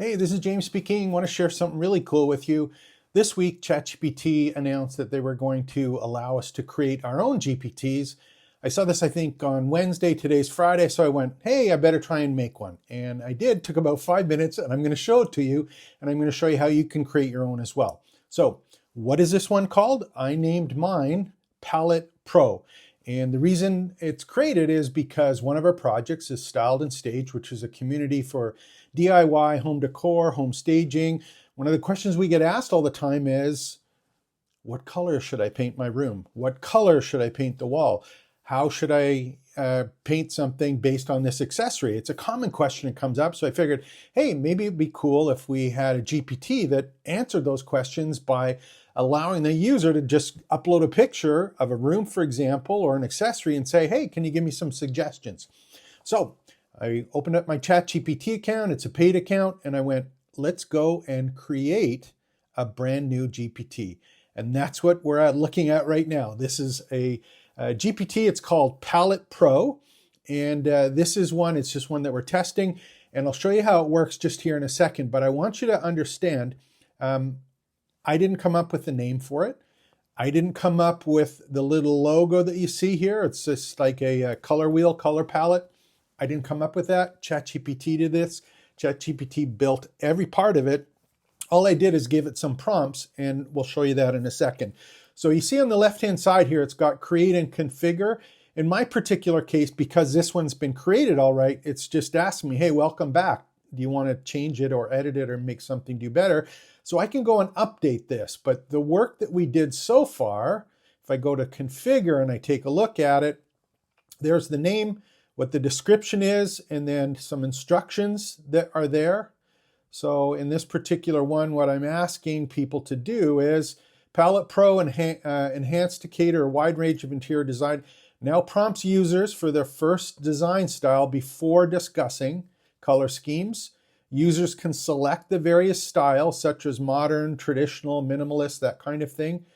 Hey, this is James speaking. I want to share something really cool with you. This week, ChatGPT announced that they were going to allow us to create our own GPTs. I saw this, I think, on Wednesday. Today's Friday, so I went, hey, I better try and make one. And I did. Took about 5 minutes, and I'm going to show it to you, and I'm going to show you how you can create your own as well. So what is this one called? I named mine Palette Pro. And the reason it's created is because one of our projects is Styled and Staged, which is a community for DIY, home decor, home staging. One of the questions we get asked all the time is, what color should I paint my room? What color should I paint the wall? How should I paint something based on this accessory? It's a common question that comes up. So I figured, hey, maybe it'd be cool if we had a GPT that answered those questions by allowing the user to just upload a picture of a room, for example, or an accessory and say, hey, can you give me some suggestions? So I opened up my ChatGPT account. It's a paid account. And I went, let's go and create a brand new GPT. And that's what we're looking at right now. This is a GPT. It's called Palette Pro. And this is one, it's just one that we're testing. And I'll show you how it works just here in a second. But I want you to understand, I didn't come up with the name for it. I didn't come up with the little logo that you see here. It's just like a color wheel, color palette. I didn't come up with that. ChatGPT did this. ChatGPT built every part of it. All I did is give it some prompts, and we'll show you that in a second. So you see on the left-hand side here, it's got create and configure. In my particular case, because this one's been created all right, it's just asking me, hey, welcome back. Do you want to change it or edit it or make something do better? So I can go and update this. But the work that we did so far, if I go to configure and I take a look at it, there's the name, what the description is, and then some instructions that are there. So in this particular one, what I'm asking people to do is Palette Pro enhanced to cater a wide range of interior design. Now prompts users for their first design style before discussing color schemes. Users can select the various styles such as modern, traditional, minimalist, that kind of thing.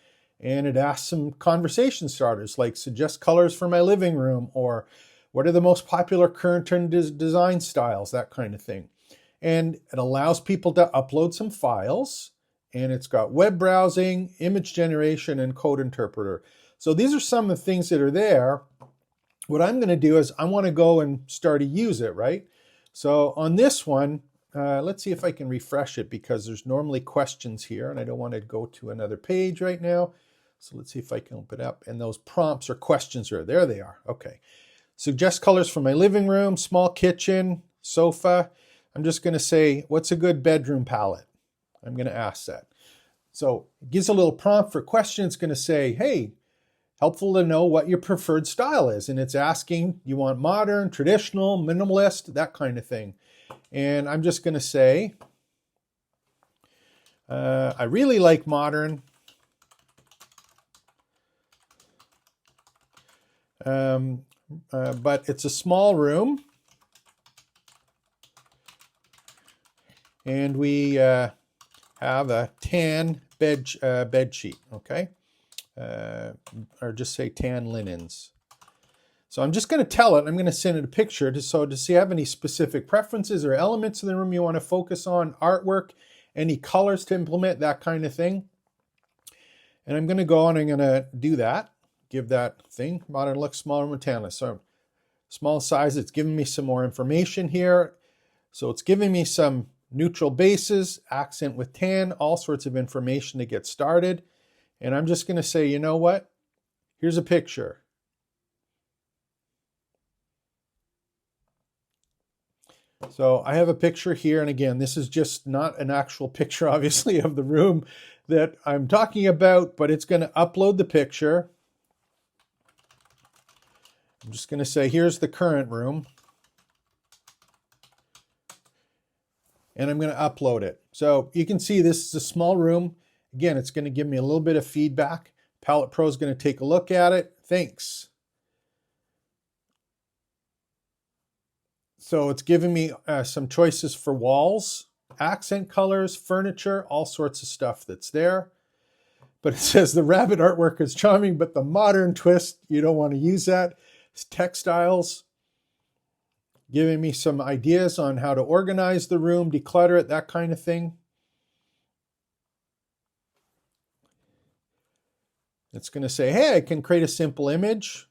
And it asks some conversation starters like suggest colors for my living room, or what are the most popular current design styles, that kind of thing. And it allows people to upload some files, and it's got web browsing, image generation, and code interpreter. So these are some of the things that are there. What I'm going to do is I want to go and start to use it, right? So on this one, let's see if I can refresh it, because there's normally questions here, and I don't want to go to another page right now. So let's see if I can open it up, and those prompts or questions are there. They are. Okay. Suggest colors for my living room, small kitchen, sofa. I'm just going to say, what's a good bedroom palette? I'm going to ask that. So it gives a little prompt for question. It's going to say, hey, helpful to know what your preferred style is. And it's asking, you want modern, traditional, minimalist, that kind of thing. And I'm just going to say, I really like modern. But it's a small room. And we have a tan bed sheet, okay? Or just say tan linens. So I'm just going to tell it, I'm going to send it a picture to see if you have any specific preferences or elements in the room you want to focus on, artwork, any colors to implement, that kind of thing. And I'm going to go and I'm going to do that, give that thing, modern look, smaller Montana. So small size, it's giving me some more information here. So it's giving me some neutral bases, accent with tan, all sorts of information to get started. And I'm just going to say, you know what? Here's a picture. So I have a picture here. And again, this is just not an actual picture, obviously, of the room that I'm talking about, but it's going to upload the picture. I'm just going to say, here's the current room. And I'm going to upload it. So you can see this is a small room. Again, it's going to give me a little bit of feedback. Palette Pro is going to take a look at it. Thanks. So it's giving me some choices for walls, accent colors, furniture, all sorts of stuff that's there. But it says the rabbit artwork is charming, but the modern twist, you don't want to use that. It's textiles. giving me some ideas on how to organize the room, declutter it, that kind of thing. It's going to say, hey, I can create a simple image.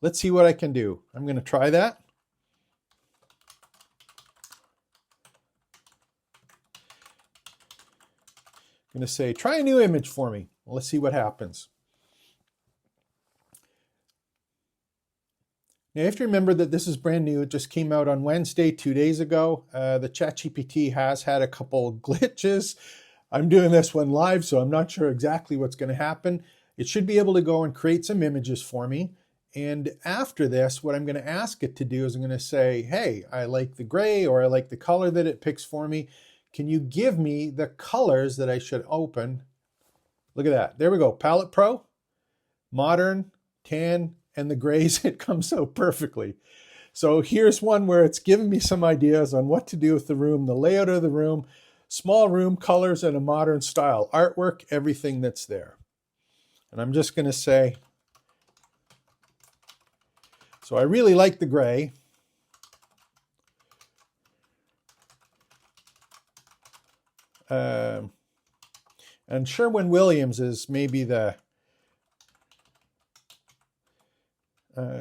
Let's see what I can do. I'm going to try that. I'm going to say, try a new image for me. Well, let's see what happens. Now, you have to remember that this is brand new. It just came out on Wednesday, 2 days ago. The ChatGPT has had a couple glitches. I'm doing this one live, so I'm not sure exactly what's going to happen. It should be able to go and create some images for me. And after this, what I'm going to ask it to do is I'm going to say, hey, I like the gray, or I like the color that it picks for me. Can you give me the colors that I should open? Look at that. There we go. Palette Pro, modern, tan, and the grays. It comes out perfectly. So here's one where it's giving me some ideas on what to do with the room, the layout of the room, small room, colors, and a modern style, artwork, everything that's there. And I'm just going to say, so I really like the gray. And Sherwin-Williams is maybe the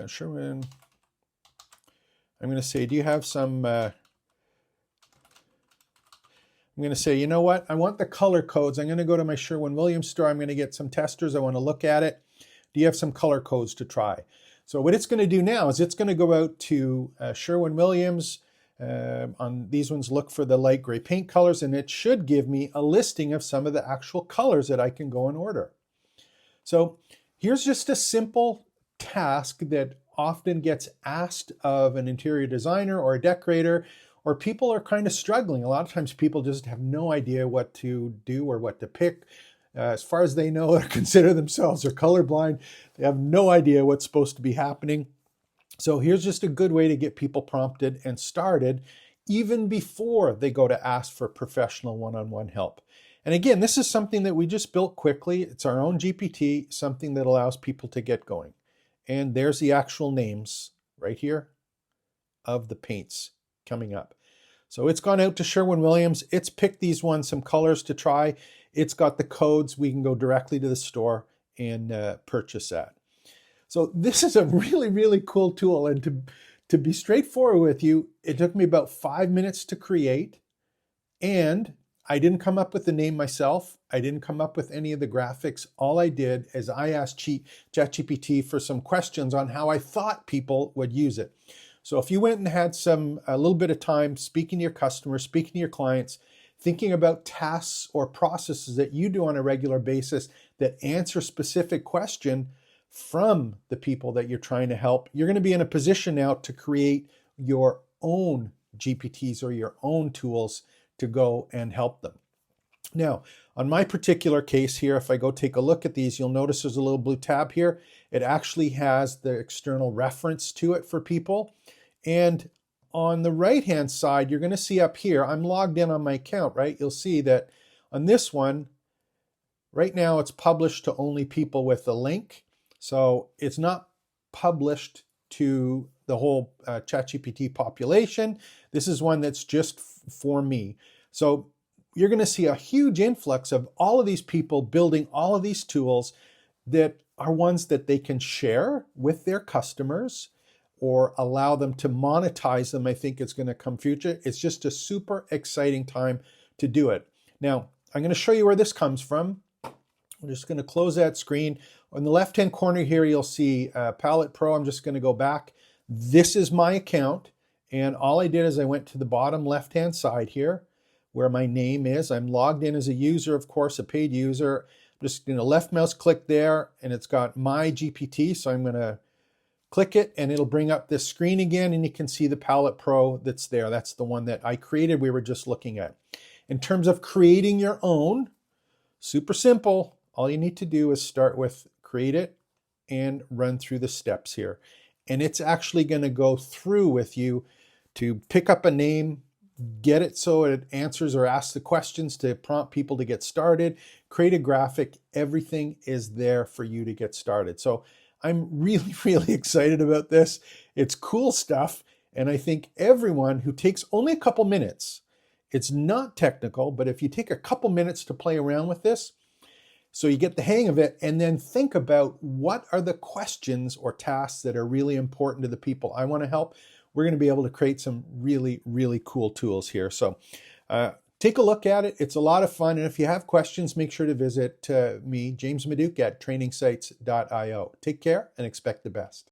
Sherwin. I'm going to say, do you have some? I'm going to say, you know what? I want the color codes. I'm going to go to my Sherwin-Williams store. I'm going to get some testers. I want to look at it. Do you have some color codes to try? So what it's going to do now is it's going to go out to Sherwin-Williams. On these ones, look for the light gray paint colors, and it should give me a listing of some of the actual colors that I can go and order. So here's just a simple task that often gets asked of an interior designer or a decorator, or people are kind of struggling. A lot of times people just have no idea what to do or what to pick. As far as they know, they consider themselves are colorblind. They have no idea what's supposed to be happening. So here's just a good way to get people prompted and started even before they go to ask for professional one-on-one help. And again, this is something that we just built quickly. It's our own GPT, something that allows people to get going. And there's the actual names right here of the paints coming up. So it's gone out to Sherwin-Williams. It's picked these ones, some colors to try. It's got the codes. We can go directly to the store and purchase that. So this is a really, really cool tool. And to be straightforward with you, it took me about 5 minutes to create. And I didn't come up with the name myself. I didn't come up with any of the graphics. All I did is I asked ChatGPT for some questions on how I thought people would use it. So if you went and had a little bit of time speaking to your customers, speaking to your clients, thinking about tasks or processes that you do on a regular basis that answer specific question from the people that you're trying to help, you're going to be in a position now to create your own GPTs or your own tools to go and help them. Now, on my particular case here, if I go take a look at these, you'll notice there's a little blue tab here. It actually has the external reference to it for people. And on the right-hand side, you're going to see up here, I'm logged in on my account, right? You'll see that on this one, right now it's published to only people with the link. So it's not published to the whole ChatGPT population. This is one that's just for me. So you're going to see a huge influx of all of these people building all of these tools that are ones that they can share with their customers or allow them to monetize them. I think it's going to come future. It's just a super exciting time to do it. Now, I'm going to show you where this comes from. I'm just going to close that screen. On the left-hand corner here, you'll see Palette Pro. I'm just going to go back. This is my account. And all I did is I went to the bottom left-hand side here where my name is. I'm logged in as a user, of course, a paid user. I'm just going to left mouse click there, and it's got my GPT. So I'm going to click it, and it'll bring up this screen again, and you can see the Palette Pro that's there. That's the one that I created, we were just looking at. In terms of creating your own, super simple. All you need to do is start with create it and run through the steps here. And it's actually going to go through with you to pick up a name, get it so it answers or asks the questions to prompt people to get started, create a graphic. Everything is there for you to get started. So I'm really, really excited about this. It's cool stuff. And I think everyone who takes only a couple minutes, it's not technical, but if you take a couple minutes to play around with this, so you get the hang of it, and then think about what are the questions or tasks that are really important to the people I want to help, we're going to be able to create some really, really cool tools here. So take a look at it. It's a lot of fun. And if you have questions, make sure to visit me, James Maduke, at trainingsites.io. Take care and expect the best.